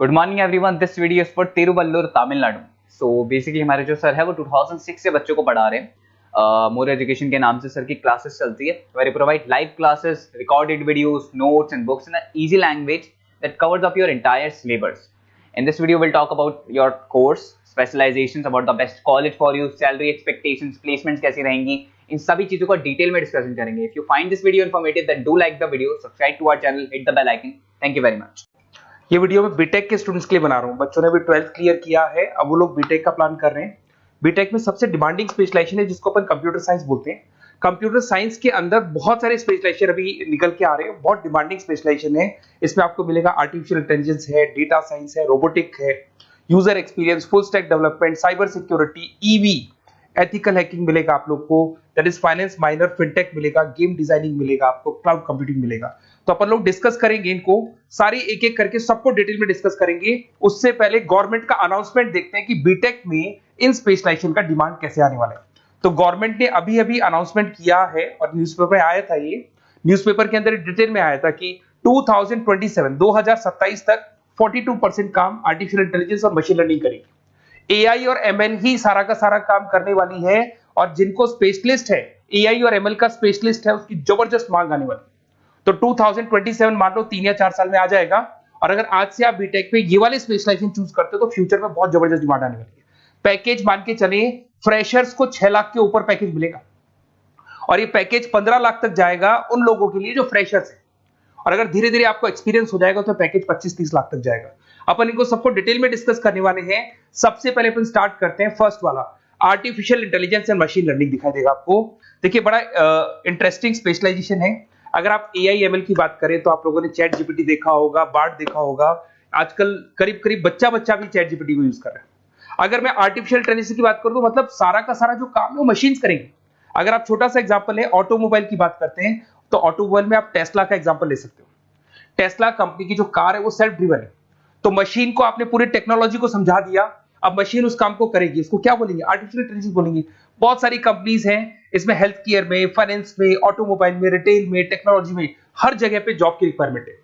Good morning everyone, this video is for Tiruvallur Tamil Nadu. So basically हमारे जो sir है वो 2006 से बच्चों को पढ़ा रहे हैं। मोर एजुकेशन के नाम से सर की क्लासेस चलती है, very provide live classes, recorded videos, notes and books in a easy language that covers up your entire syllabus. In this video, we'll talk about your course, specializations, about the best college for you, salary expectations, placements कैसी रहेंगी, इन सभी चीजों का detail में discussion करेंगे। If you find this video informative, then do like the video, subscribe to our channel, hit the bell icon. Thank you very much. ये video मैं BTech के स्टूडेंट्स के लिए बना रहा हूँ। बच्चों ने भी 12th क्लियर किया है, अब वो लोग बीटेक का प्लान कर रहे हैं। बीटेक में सबसे डिमांडिंग स्पेशलाइजेशन है जिसको अपन कंप्यूटर साइंस बोलते हैं। कंप्यूटर साइंस के अंदर बहुत सारे स्पेशलाइजेशन अभी निकल के आ रहे हैं, बहुत डिमांडिंग स्पेशलाइजेशन है। इसमें आपको मिलेगा आर्टिफिशियल इंटेलिजेंस है, डेटा साइंस है, रोबोटिक है, user experience, full stack development, cyber security, EV, ethical hacking मिलेगा आप लोग को, that is finance minor, fintech मिलेगा, गेम डिजाइनिंग मिलेगा, आपको क्लाउड कंप्यूटिंग मिलेगा। तो अपन लोग डिस्कस करेंगे इनको सारी एक एक करके, सबको डिटेल में डिस्कस करेंगे। उससे पहले गवर्नमेंट का अनाउंसमेंट देखते हैं कि बीटेक में इन स्पेशलाइजेशन का डिमांड कैसे आने वाला है। तो गवर्नमेंट ने अभी अभी अनाउंसमेंट किया है और न्यूज़पेपर में आया था, ये न्यूज़पेपर के अंदर डिटेल में आया था कि 2027 तक 42% काम आर्टिफिशियल इंटेलिजेंस और मशीन लर्निंग करेगी। एआई और एमएल ही सारा का सारा काम करने वाली है, और जिनको स्पेशलिस्ट है, एआई और एमएल का स्पेशलिस्ट है, उसकी जबरदस्त मांग आने वाली है। तो 2027 मान लो 3 या 4 साल में आ जाएगा। और अगर आज से आप बीटेक पे ये वाले स्पेशलाइजेशन चूज करते हो तो फ्यूचर में बहुत जबरदस्त डिमांड आने वाली है। पैकेज मान के चले, फ्रेशर्स को 6 लाख के ऊपर पैकेज मिलेगा, और ये पैकेज 15 लाख तक जाएगा उन लोगों के लिए जो फ्रेशर्स है। और अगर धीरे धीरे आपको एक्सपीरियंस हो जाएगा तो पैकेज 25-30 लाख तक जाएगा। अपन इनको सबको डिटेल में डिस्कस करने वाले हैं। सबसे पहले अपन स्टार्ट करते हैं फर्स्ट वाला, artificial intelligence and machine learning दिखाई देगा आपको। देखिए बड़ा इंटरेस्टिंग स्पेशलाइजेशन है। अगर आप एआई एमएल की बात करें तो आप लोगों ने चैट जीपीटी देखा होगा, बार्ड देखा होगा। आजकल करीब करीब बच्चा भी चैट जीपीटी को यूज कर रहा है। अगर मैं आर्टिफिशियल इंटेलिजेंस की बात करूं तो मतलब सारा का सारा जो काम है वो मशीन्स करेंगे। अगर आप छोटा सा एग्जांपल है, ऑटोमोबाइल की बात करते हैं तो ऑटोमोबाइल में आप टेस्ला का एग्जांपल ले सकते हो। टेस्ला कंपनी की जो कार है वो सेल्फ ड्रिवन है। तो मशीन को आपने पूरी टेक्नोलॉजी को समझा दिया, अब मशीन उस काम को करेगी। उसको क्या बोलेंगे? आर्टिफिशियल इंटेलिजेंस बोलेंगे। बहुत सारी कंपनीज हैं इसमें, हेल्थ केयर में, फाइनेंस में, ऑटोमोबाइल में, रिटेल में, टेक्नोलॉजी में, हर जगह पे जॉब की रिक्वायरमेंट है।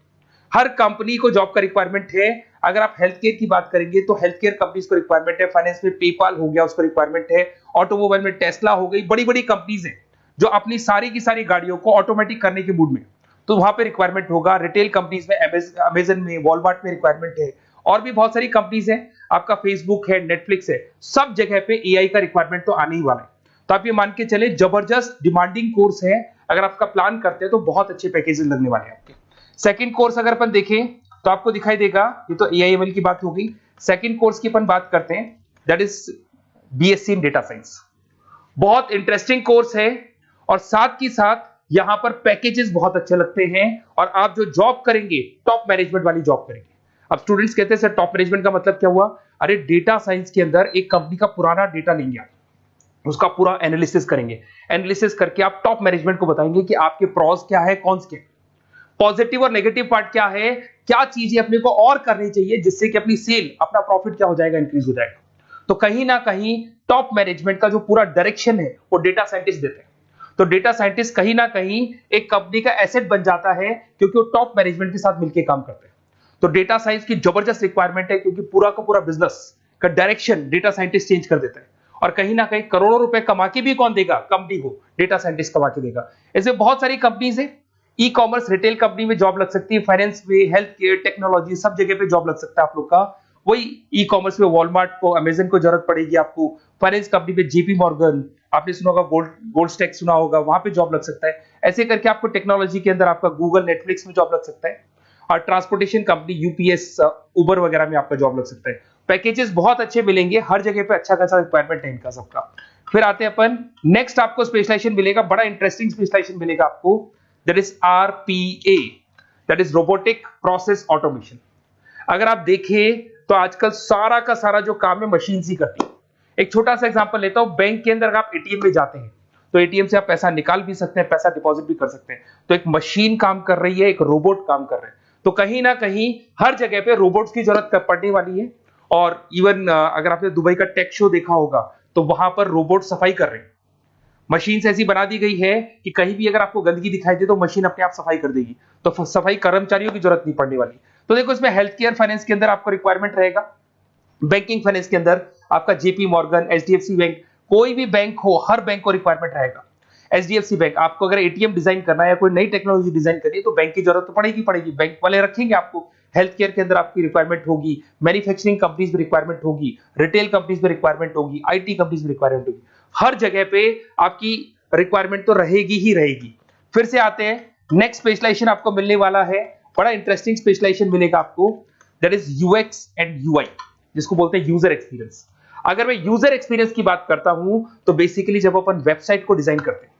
हर कंपनी को जॉब का रिक्वायरमेंट है। अगर आप हेल्थ केयर की बात करेंगे तो हेल्थ केयर कंपनीज को रिक्वायरमेंट है, फाइनेंस में पेपाल हो गया उसको रिक्वायरमेंट है, ऑटोमोबाइल में टेस्ला हो गई, बड़ी बड़ी कंपनीज हैं जो अपनी सारी की सारी गाड़ियों को ऑटोमेटिक करने के मूड में, तो वहां पे रिक्वायरमेंट होगा। रिटेल कंपनीज में अमेजन में, वॉलमार्ट में रिक्वायरमेंट है, और भी बहुत सारी कंपनीज हैं, आपका फेसबुक है, नेटफ्लिक्स है, सब जगह पे एआई का रिक्वायरमेंट तो आने ही वाला है। तो आप ये मान के चले जबरदस्त डिमांडिंग कोर्स है। अगर आपका प्लान करते हैं तो बहुत अच्छे पैकेजेस लगने वाले हैं आपके। सेकंड कोर्स अगर अपन देखें तो आपको दिखाई देगा, ये तो एआईएमएल की बात हो गई। सेकंड कोर्स की अपन बात करते हैं, that is BSc in data science. बहुत इंटरेस्टिंग कोर्स है, और साथ ही साथ यहां पर पैकेजेस बहुत अच्छे लगते हैं, और आप जो जॉब करेंगे टॉप मैनेजमेंट वाली जॉब करेंगे। अब स्टूडेंट्स कहते हैं सर टॉप मैनेजमेंट का मतलब क्या हुआ? अरे डेटा साइंस के अंदर एक कंपनी का पुराना डेटा लेंगे आप, उसका पूरा एनालिसिस करेंगे, एनालिसिस करके आप टॉप मैनेजमेंट को बताएंगे कि आपके प्रॉस क्या है, कॉन्स क्या है, पॉजिटिव और नेगेटिव पार्ट क्या है, क्या चीजें अपने को और करनी चाहिए जिससे कि अपनी सेल, अपना प्रॉफिट क्या हो जाएगा, इंक्रीज हो जाएगा। तो कहीं ना कहीं टॉप मैनेजमेंट का जो पूरा डायरेक्शन है वो डेटा साइंटिस्ट देते हैं। तो डेटा साइंटिस्ट कहीं ना कहीं एक कंपनी का एसेट बन जाता है, क्योंकि वो टॉप मैनेजमेंट के साथ मिलकर काम करते हैं। तो डेटा साइंस की जबरदस्त रिक्वायरमेंट है, क्योंकि पूरा का पूरा बिजनेस का डायरेक्शन डेटा साइंटिस्ट चेंज कर देता है। और कहीं ना कहीं करोड़ों रुपए कमा के भी कौन देगा? कंपनी को डेटा साइंटिस्ट कमा के देगा। ऐसे बहुत सारी कंपनीज है, ई कॉमर्स, रिटेल कंपनी में जॉब लग सकती है, फाइनेंस में, हेल्थ केयर, टेक्नोलॉजी, सब जगह पे जॉब लग सकता है आप लोग का। वही ई कॉमर्स में वॉलमार्ट को, अमेजन को जरूरत पड़ेगी आपको। फाइनेंस कंपनी में जेपी मॉर्गन, आपने सुना होगा, गोल्ड स्टैक सुना होगा, वहां पे जॉब लग सकता है। ऐसे करके आपको टेक्नोलॉजी के अंदर आपका गूगल, नेटफ्लिक्स में जॉब लग सकता है। और ट्रांसपोर्टेशन कंपनी, यूपीएस, उबर वगैरह में आपका जॉब लग सकता है। पैकेजेस बहुत अच्छे मिलेंगे, हर जगह पे अच्छा खासा रिक्वायरमेंट है इनका सबका। फिर आते हैं अपन नेक्स्ट, आपको स्पेशलाइजेशन मिलेगा, बड़ा इंटरेस्टिंग स्पेशलाइजेशन मिलेगा आपको, that is RPA, that is robotic process automation. अगर आप देखें तो आजकल सारा का सारा जो काम है मशीन ही करती है। एक छोटा सा एग्जांपल लेता हूं, बैंक के अंदर अगर आप एटीएम में जाते हैं तो एटीएम से आप पैसा निकाल भी सकते हैं, पैसा डिपॉजिट भी कर सकते हैं। तो एक मशीन काम कर रही है, एक रोबोट काम कर रहे हैं। तो कहीं ना कहीं हर जगह पे रोबोट्स की जरूरत पड़ने वाली है। और इवन अगर आपने दुबई का टेक शो देखा होगा तो वहां पर रोबोट सफाई कर रहे हैं। मशीन ऐसी बना दी गई है कि कहीं भी अगर आपको गंदगी दिखाई दे तो मशीन अपने आप सफाई कर देगी, तो सफाई कर्मचारियों की जरूरत नहीं पड़ने वाली। तो देखो इसमें हेल्थ केयर फाइनेंस के अंदर आपको रिक्वायरमेंट रहेगा, बैंकिंग फाइनेंस के अंदर आपका जेपी मॉर्गन, एचडीएफसी बैंक, कोई भी बैंक हो हर बैंक को रिक्वायरमेंट रहेगा। एचडीएफसी बैंक, आपको अगर एटीएम डिजाइन करना है या कोई नई टेक्नोलॉजी डिजाइन करनी है तो बैंक की जरूरत तो पड़ेगी, बैंक वाले रखेंगे आपको। हेल्थ केयर के अंदर आपकी रिक्वायरमेंट होगी, मैन्युफैक्चरिंग कंपनीज में रिक्वायरमेंट होगी, रिटेल कंपनीज में रिक्वायरमेंट होगी, आईटी कंपनीज में रिक्वायरमेंट होगी, हर जगह पे आपकी रिक्वायरमेंट तो रहेगी ही रहेगी। फिर से आते हैं नेक्स्ट स्पेशलाइजेशन आपको मिलने वाला है, बड़ा इंटरेस्टिंग स्पेशलाइजेशन मिलेगा आपको, that is UX and UI, जिसको बोलते हैं यूजर एक्सपीरियंस। अगर मैं यूजर एक्सपीरियंस की बात करता हूं तो बेसिकली जब अपन वेबसाइट को डिजाइन करते हैं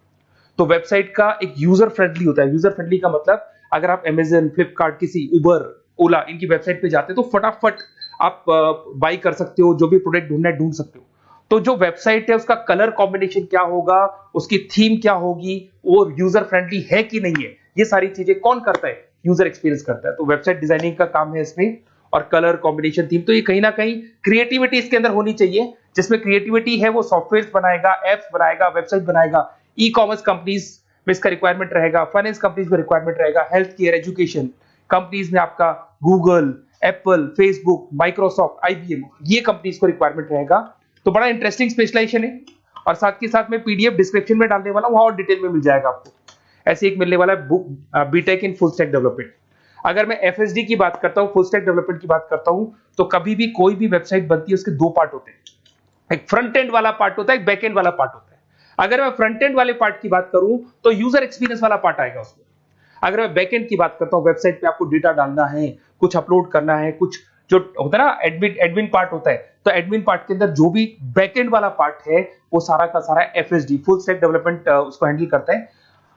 तो वेबसाइट का एक यूजर फ्रेंडली होता है। यूजर फ्रेंडली का मतलब अगर आप अमेजन, फ्लिपकार्ट, किसी उबर, ओला इनकी वेबसाइट पे जाते हो तो फटाफट आप बाई कर सकते हो, जो भी प्रोडक्ट ढूंढना है ढूंढ सकते हो। तो जो वेबसाइट है उसका कलर कॉम्बिनेशन क्या होगा, उसकी थीम क्या होगी, वो यूजर फ्रेंडली है कि नहीं है, ये सारी चीजें कौन करता है, यूजर एक्सपीरियंस करता है। तो वेबसाइट डिजाइनिंग का काम है इसमें, और कलर कॉम्बिनेशन, थीम, तो ये कहीं ना कहीं क्रिएटिविटी इसके अंदर होनी चाहिए। जिसमें क्रिएटिविटी है वो सॉफ्टवेयर बनाएगा, एप्स बनाएगा, वेबसाइट बनाएगा। ई कॉमर्स कंपनीज में इसका रिक्वायरमेंट रहेगा, फाइनेंस कंपनीज में रिक्वायरमेंट रहेगा, हेल्थ केयर, एजुकेशन कंपनीज में आपका Google, Apple, Facebook, Microsoft, IBM, ये कंपनीज को रिक्वायरमेंट रहेगा। तो बड़ा इंटरेस्टिंग स्पेशलाइजेशन है, और साथ के साथ में पीडीएफ डिस्क्रिप्शन में डालने वाला हूं, वहां और डिटेल में मिल जाएगा आपको। ऐसे एक मिलने वाला है book BTech in full stack development. अगर मैं एफएसडी की बात करता हूं, फुल स्टैक डेवलपमेंट की बात करता हूं, तो कभी भी कोई भी वेबसाइट बनती है उसके दो पार्ट होते हैं, एक फ्रंट एंड वाला पार्ट होता है, एक बैक एंड वाला पार्ट होता है। अगर मैं फ्रंट एंड वाले पार्ट की बात करूं तो यूजर एक्सपीरियंस वाला पार्ट आएगा उसमें। अगर मैं बैक एंड की बात करता हूं, वेबसाइट पे आपको डेटा डालना है, कुछ अपलोड करना है, कुछ जो होता है ना एडमिन पार्ट होता है, तो एडमिन पार्ट के अंदर जो भी बैक एंड वाला पार्ट है वो सारा का सारा एफएसडी, फुल स्टैक डेवलपमेंट, उसको हैंडल करता है।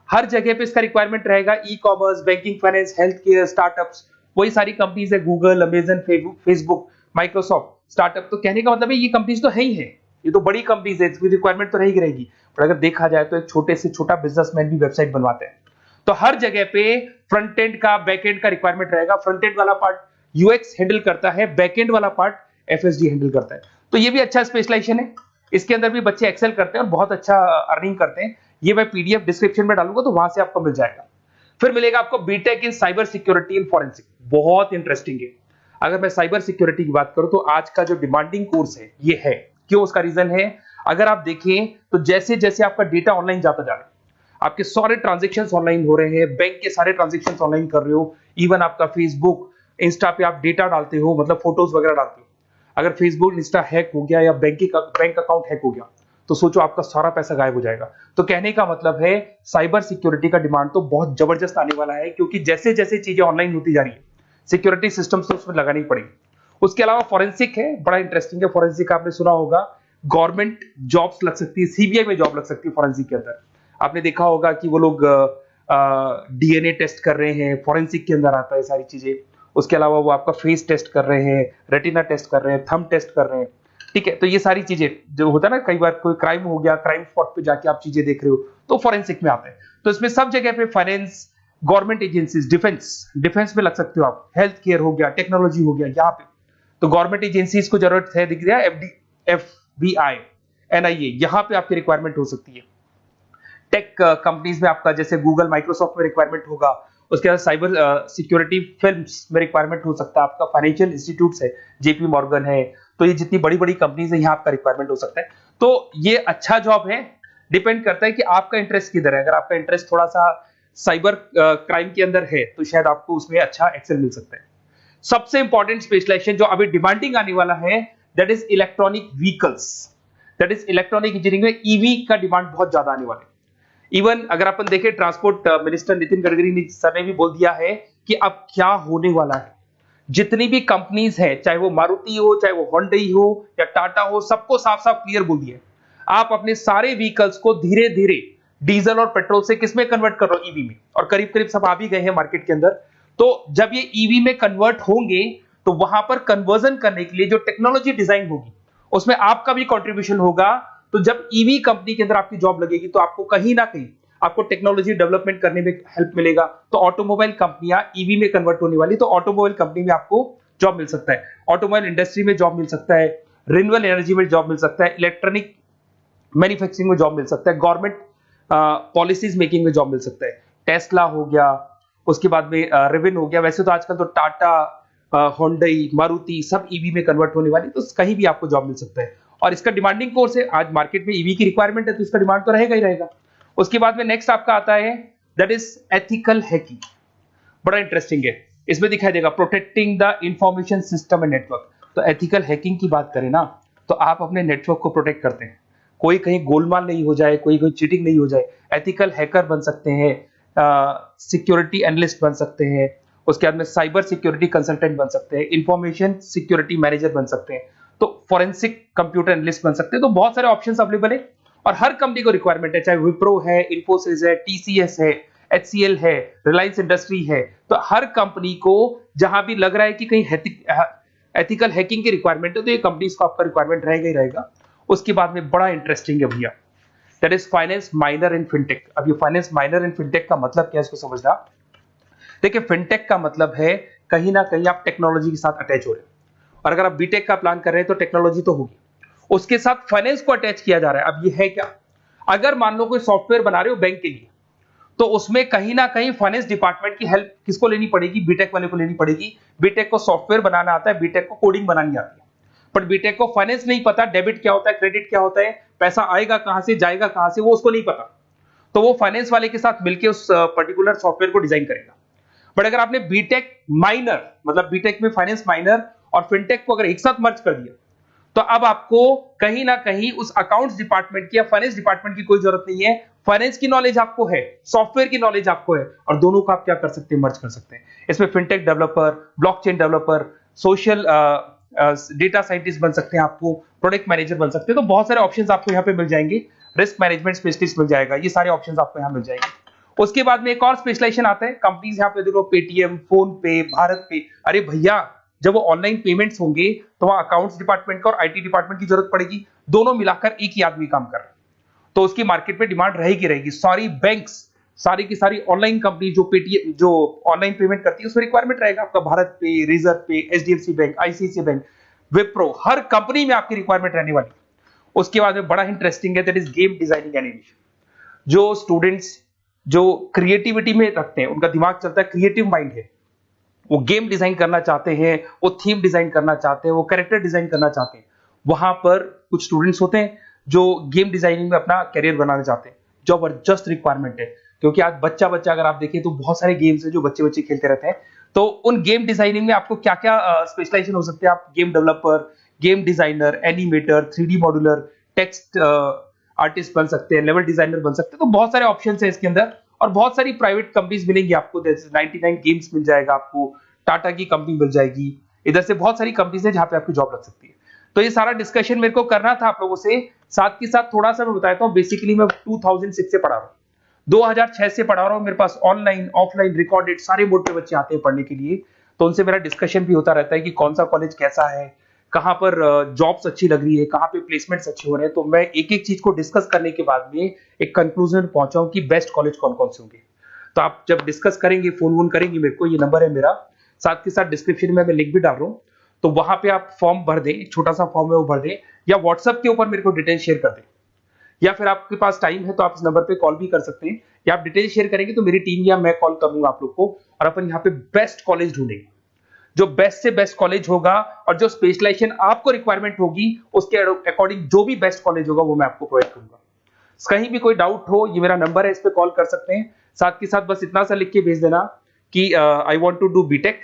हर जगह पे इसका रिक्वायरमेंट रहेगा। E commerce, banking, finance, health care, startups, वही सारी कंपनीज है, Google, Amazon, Facebook, Microsoft, startup. तो कहने का मतलब है ये कंपनीज तो है ही है, ये तो बड़ी कंपनीज है, इसकी रिक्वायरमेंट तो रहेगी। पर अगर देखा जाए तो एक छोटे से छोटा बिजनेसमैन भी वेबसाइट बनवाते हैं। तो हर जगह पे फ्रंट एंड का, बैक एंड का रिक्वायरमेंट रहेगा। फ्रंट एंड वाला पार्ट यूएक्स हैंडल करता है, बैक एंड वाला पार्ट एफएसडी हैंडल करता है। तो ये भी अच्छा स्पेशलाइजेशन है, इसके अंदर भी बच्चे एक्सेल करते हैं और बहुत अच्छा अर्निंग करते हैं। ये मैं पीडीएफ डिस्क्रिप्शन में डालूंगा तो वहां से आपको मिल जाएगा। फिर मिलेगा आपको BTech in cyber security and forensic, बहुत इंटरेस्टिंग है। अगर मैं साइबर सिक्योरिटी की बात करूं तो आज का जो डिमांडिंग कोर्स है ये है। क्यों? उसका रीजन है, अगर आप देखें तो जैसे जैसे आपका डेटा ऑनलाइन जाता जा रहा है, आपके सारे ट्रांजेक्शन्स ऑनलाइन हो रहे हैं, बैंक के सारे ट्रांजेक्शन्स ऑनलाइन कर रहे हो, इवन आपका फेसबुक, इंस्टा पे आप डेटा डालते हो, मतलब फोटोज वगैरह डालते हो। अगर फेसबुक, इंस्टा हैक हो गया या बैंक अकाउंट हैक हो गया तो सोचो आपका सारा पैसा गायब हो जाएगा। तो कहने का मतलब है साइबर सिक्योरिटी का डिमांड तो बहुत जबरदस्त आने वाला है, क्योंकि जैसे जैसे चीजें ऑनलाइन होती जा रही है सिक्योरिटी सिस्टम्स तो उसमें लगानी पड़ेगी। उसके अलावा फॉरेंसिक है, बड़ा इंटरेस्टिंग है। फॉरेंसिक आपने सुना होगा, गवर्नमेंट जॉब्स लग सकती है, सीबीआई में जॉब लग सकती है फॉरेंसिक के अंदर। आपने देखा होगा कि वो लोग डीएनए टेस्ट कर रहे हैं, फॉरेंसिक के अंदर आता है सारी चीजें। उसके अलावा वो आपका फेस टेस्ट कर रहे हैं, रेटिना टेस्ट कर रहे हैं, थंब टेस्ट कर रहे हैं, ठीक है। तो ये सारी चीजें जो होता है ना, कई बार कोई क्राइम हो गया, क्राइम स्पॉट पे जाके आप चीजें देख रहे हो तो फॉरेंसिक में आते हैं। तो इसमें सब जगह पे फाइनेंस, गवर्नमेंट एजेंसीज, डिफेंस में लग सकते हो आप, हेल्थ केयर हो गया, टेक्नोलॉजी हो गया, यहाँ पे तो गवर्नमेंट एजेंसीज को जरूरत है, दिख रहा है, एफबीआई, एनआईए, यहाँ पे आपकी रिक्वायरमेंट हो सकती है। टेक कंपनीज में आपका जैसे गूगल, माइक्रोसॉफ्ट में रिक्वायरमेंट होगा। उसके बाद साइबर सिक्योरिटी फिल्म्स में रिक्वायरमेंट हो सकता है आपका, फाइनेंशियल इंस्टीट्यूट्स है, जेपी मॉर्गन है, तो ये जितनी बड़ी बड़ी कंपनीज है यहाँ आपका रिक्वायरमेंट हो सकता है। तो ये अच्छा जॉब है, डिपेंड करता है कि आपका इंटरेस्ट किधर है। अगर आपका इंटरेस्ट थोड़ा सा साइबर क्राइम के अंदर है तो शायद आपको उसमें अच्छा एक्सेल मिल सकता है। सबसे इंपॉर्टेंट स्पेशलाइजेशन जो अभी डिमांडिंग आने वाला है, that is electronic vehicles, that is electronic engineering में ईवी का डिमांड बहुत ज्यादा आने वाला है। इवन अगर अपन देखें, transport minister Nitin Gadkari sir ने भी बोल दिया है कि अब क्या होने वाला है, जितनी भी कंपनीज है, चाहे वो मारुति हो, चाहे वो होंडई हो या टाटा हो, सबको साफ साफ क्लियर बोल दिया, आप अपने सारे व्हीकल्स को धीरे धीरे डीजल और पेट्रोल से किसमें कन्वर्ट कर रहे हो, ईवी में। और करीब करीब सब आ भी गए हैं मार्केट के अंदर। तो जब ये ईवी में कन्वर्ट होंगे तो वहां पर कन्वर्जन करने के लिए जो टेक्नोलॉजी डिजाइन होगी उसमें आपका भी कंट्रीब्यूशन होगा। तो जब ईवी कंपनी के अंदर आपकी जॉब लगेगी तो आपको कहीं ना कहीं आपको टेक्नोलॉजी डेवलपमेंट करने में हेल्प मिलेगा। तो ऑटोमोबाइल कंपनियां ईवी में कन्वर्ट होने वाली, तो ऑटोमोबाइल कंपनी में आपको जॉब मिल सकता है, ऑटोमोबाइल इंडस्ट्री में जॉब मिल सकता है, रिन्यूएबल एनर्जी में जॉब मिल सकता है, इलेक्ट्रॉनिक मैन्युफैक्चरिंग में जॉब मिल सकता है, गवर्नमेंट पॉलिसीज मेकिंग में जॉब मिल सकता है। टेस्ला हो गया, उसके बाद में रिविन हो गया। वैसे तो आजकल तो टाटा, होंडई, मारुति सब ईवी में कन्वर्ट होने वाली, तो कहीं भी आपको जॉब मिल सकता है। और इसका डिमांडिंग कोर्स है, आज मार्केट में ईवी की रिक्वायरमेंट है तो इसका डिमांड तो रहेगा ही रहेगा। उसके बाद में नेक्स्ट आपका आता है दैट इज एथिकल हैकिंग। बड़ा इंटरेस्टिंग है, इसमें दिखाई देगा protecting the information system and network. तो एथिकल हैकिंग की बात करें ना, तो आप अपने नेटवर्क को प्रोटेक्ट करते हैं, कोई कहीं गोलमाल नहीं हो जाए, कोई चीटिंग नहीं हो जाए। एथिकल हैकर बन सकते हैं, सिक्योरिटी एनालिस्ट बन सकते हैं, उसके बाद में साइबर सिक्योरिटी कंसल्टेंट बन सकते हैं, इंफॉर्मेशन सिक्योरिटी मैनेजर बन सकते हैं, तो फॉरेंसिक कंप्यूटर एनालिस्ट बन सकते हैं। तो बहुत सारे ऑप्शंस अवेलेबल है और हर कंपनी को रिक्वायरमेंट है, चाहे विप्रो है, इन्फोसिस है, टीसीएस है, HCL है, रिलायंस इंडस्ट्री है। तो हर कंपनी को जहां भी लग रहा है कि कहीं एथिकल हैकिंग की रिक्वायरमेंट है तो ये कंपनीज को आपका रिक्वायरमेंट रहेगा ही रहेगा। उसके बाद में बड़ा इंटरेस्टिंग है भैया, that is finance minor in fintech. अब ये फाइनेंस माइनर इन फिनटेक का मतलब क्या है, इसको समझना। देखिए, फिनटेक का मतलब है कहीं ना कहीं आप टेक्नोलॉजी के साथ अटैच हो रहे हैं, और अगर आप बीटेक का प्लान कर रहे हैं तो टेक्नोलॉजी तो होगी, उसके साथ फाइनेंस को अटैच किया जा रहा है। अब ये है क्या, अगर मान लो कोई सॉफ्टवेयर बना रहे हो बैंक के लिए, तो उसमें कहीं ना कहीं फाइनेंस डिपार्टमेंट की हेल्प किसको लेनी पड़ेगी, बीटेक वाले को लेनी पड़ेगी। बीटेक को सॉफ्टवेयर बनाना आता है, बीटेक को कोडिंग बनानी आती है, बट बीटेक को फाइनेंस नहीं पता, डेबिट क्या होता है, क्रेडिट क्या होता है, पैसा आएगा कहां से, जाएगा कहां से, वो उसको नहीं पता। तो वो फाइनेंस वाले के साथ मिलकर उस पर्टिकुलर सॉफ्टवेयर को डिजाइन करेगा। बट अगर आपने बीटेक माइनर, मतलब बीटेक में फाइनेंस माइनर और फिनटेक को अगर एक साथ मर्ज कर दिया, तो अब आपको कहीं ना कहीं उस अकाउंट्स डिपार्टमेंट की या फाइनेंस डिपार्टमेंट की कोई जरूरत नहीं है। फाइनेंस की नॉलेज आपको है, सॉफ्टवेयर की नॉलेज आपको है, और दोनों को आप क्या कर सकते हैं, मर्ज कर सकते हैं। इसमें fintech developer, blockchain developer, social data scientist बन सकते हैं, आपको प्रोडक्ट मैनेजर बन सकते हैं। तो बहुत सारे ऑप्शंस आपको यहाँ पे मिल जाएंगे, रिस्क मैनेजमेंट स्पेशलिस्ट मिल जाएगा, ये सारे ऑप्शंस आपको यहाँ मिल जाएंगे। उसके बाद में एक और स्पेशलाइजेशन आता है, कंपनीज यहाँ पे देखो, पेटीएम, फोन पे, भारत पे। अरे भैया, जब वो ऑनलाइन पेमेंट्स होंगे तो वहां अकाउंट्स डिपार्टमेंट का और आईटी डिपार्टमेंट की जरूरत पड़ेगी, दोनों मिलाकर एक ही आदमी काम कर रहा है, तो उसकी मार्केट में डिमांड रहेगी रहेगी। सारी बैंक्स, सारी की सारी ऑनलाइन कंपनी जो पेटीएम, जो ऑनलाइन पेमेंट करती है, उसमें रिक्वायरमेंट रहेगा आपका। भारत पे, रिजर्व पे, HDFC bank, ICICI bank, Wipro, हर कंपनी में आपकी रिक्वायरमेंट रहने वाली है। उसके बाद में बड़ा इंटरेस्टिंग है, that is game designing animation. जो स्टूडेंट्स जो क्रिएटिविटी में रखते हैं, उनका दिमाग चलता है, क्रिएटिव माइंड है, वो गेम डिजाइन करना चाहते हैं, वो थीम डिजाइन करना चाहते हैं, वो कैरेक्टर डिजाइन करना चाहते हैं, वहां पर कुछ स्टूडेंट्स होते हैं जो गेम डिजाइनिंग में अपना करियर बनाना चाहते हैं। जबरदस्त रिक्वायरमेंट है, क्योंकि आज बच्चा बच्चा अगर आप देखें तो बहुत सारे गेम्स हैं जो बच्चे बच्चे खेलते रहते हैं। तो उन गेम डिजाइनिंग में आपको क्या क्या स्पेशलाइजेशन हो सकते हैं, आप game developer, game designer, animator, 3D modular, text artist बन सकते हैं, लेवल डिजाइनर बन सकते हैं। तो बहुत सारे ऑप्शंस हैं इसके अंदर, और बहुत सारी प्राइवेट कंपनीज मिलेंगी आपको, जैसे 99 गेम्स मिल जाएगा आपको, टाटा की कंपनी मिल जाएगी, इधर से बहुत सारी कंपनीज है जहां पे आपकी जॉब लग सकती है। तो ये सारा डिस्कशन मेरे को करना था आप लोगों से, साथ के साथ थोड़ा सा मैं बताता हूँ। बेसिकली मैं 2006 से पढ़ा रहा हूँ, 2006 से पढ़ा रहा हूँ। मेरे पास ऑनलाइन, ऑफलाइन, रिकॉर्डेड सारे बोर्ड पे बच्चे आते हैं पढ़ने के लिए, तो उनसे मेरा डिस्कशन भी होता रहता है कि कौन सा कॉलेज कैसा है, कहाँ पर जॉब्स अच्छी लग रही है, कहाँ पे प्लेसमेंट्स अच्छे हो रहे हैं। तो मैं एक एक चीज को डिस्कस करने के बाद में एक कंक्लूजन में पहुंचा हूं कि बेस्ट कॉलेज कौन कौन से होंगे। तो आप जब डिस्कस करेंगे, फोन वोन करेंगे मेरे को, ये नंबर है मेरा, साथ के साथ डिस्क्रिप्शन में मैं लिंक भी डाल रहा हूँ, तो वहां पे आप फॉर्म भर दें, एक छोटा सा फॉर्म है वो भर दें, या व्हाट्सएप के ऊपर मेरे को डिटेल शेयर कर दें, या फिर आपके पास टाइम है तो आप इस नंबर पे कॉल भी कर सकते हैं, या आप डिटेल शेयर करेंगे तो मेरी टीम या मैं कॉल करूंगा आप लोग को, और अपन यहाँ पे बेस्ट कॉलेज ढूंढेंगे, जो बेस्ट से बेस्ट कॉलेज होगा, और जो स्पेशलाइजेशन आपको रिक्वायरमेंट होगी उसके अकॉर्डिंग जो भी बेस्ट कॉलेज होगा वो मैं आपको प्रोवाइड करूंगा। कहीं भी कोई डाउट हो, ये मेरा नंबर है, इस पे कॉल कर सकते हैं। साथ के साथ बस इतना सा लिख के भेज देना कि I want to do BTech,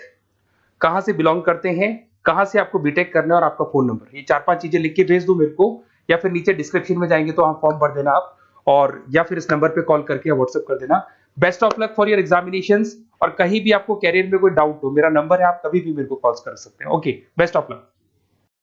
कहां से बिलोंग करते हैं, कहां से आपको बीटेक करना है, और आपका फोन नंबर, ये 4-5 चीजें लिख के भेज दो मेरे को, या फिर नीचे डिस्क्रिप्शन में जाएंगे तो आप फॉर्म भर देना आप, और या फिर इस नंबर पे कॉल करके या व्हाट्सएप कर देना। Best of luck for your examinations, और कहीं भी आपको कैरियर में कोई डाउट हो, मेरा नंबर है, आप कभी भी मेरे को कॉल कर सकते हैं। Okay, best of luck.